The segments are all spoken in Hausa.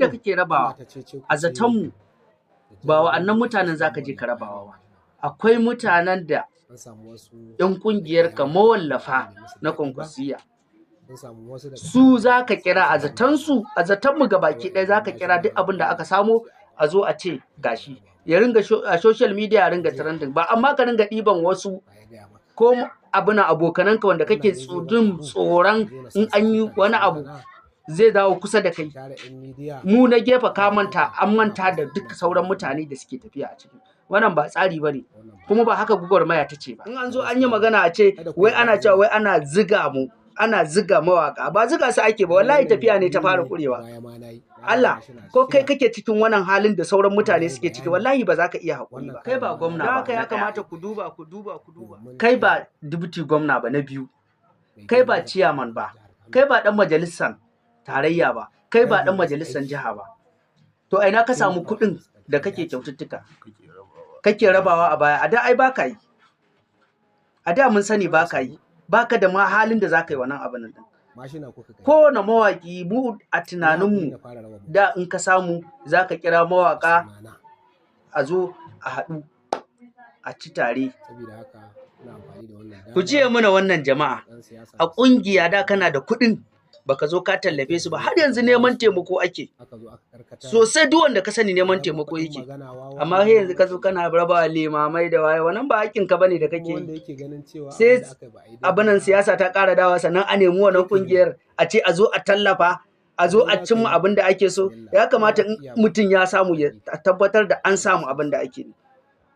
da kake rabawa a zatonmu ba wa'annan mutanen za ka je ka rabawa ba. Akwai mutanen da 'yan ƙungiyarka mawallafa na Kwankwasiyya su za ka kira a zatonsu, a zatonmu gabaki ɗaya za ka kira duk abin da aka samo a zo a ce gashi. Ya ringa a social media ya ringa trending ba, amma ka ringa ɗiban wasu ko abuna abokananka wanda kake jin tsoron in an yi wani abu zai dawo kusa da kai. Mu na gefe ka manta, an manta da duk sauran mutane da suke tafiya a ciki. Wannan ba tsari ba ne, kuma ba haka gwagwarmaya ta ce ba. In an zo an yi magana a ce wai ana cewa wai ana ziga mu, ana ziga mawaka, ba ziga su ake ba, wallahi tafiya ne ta fara kurewa. Allah, ko kai kake cikin wannan halin da sauran mutane suke ciki, wallahi ba za ka iya haƙuri ba. Kai ba gwamna ba. Haka ya kamata ku duba. Kai ba deputy gwamna ba na biyu. Kai ba chairman ba. Kai ba ɗan majalisar tarayya ba. Kai ba ɗan majalisar jiha ba. To a ina ka samu kuɗin da kake kyaututtuka? Kake rabawa a baya. A da ai ba ka yi. A da mun sani ba ka yi. Ba ka da ma halin da za ka yi wannan abin nan. Kowane mawaƙi mu a tunaninmu da in ka samu za ka kira mawaƙa a zo a haɗu a ci tare. Ku jiye mana wannan jama'a, a ƙungiya da kana da kuɗin baka zo ka tallafe su ba, har yanzu neman taimako ake sosai. Duk wanda ka sani neman taimako yake, amma har yanzu ka zo kana raba limamai da waye, wannan ba hakkin ka bane da kake yi. Sai abinan siyasa ta ƙara dawa sannan a nemi wannan ƙungiyar a ce a zo a tallafa, a zo a cimma abin da ake so. Ya kamata in mutum ya samu ya tabbatar da an samu abin da ake yi.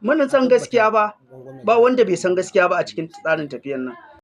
Mun san gaskiya ba wanda bai san gaskiya ba a cikin tsarin tafiyar nan.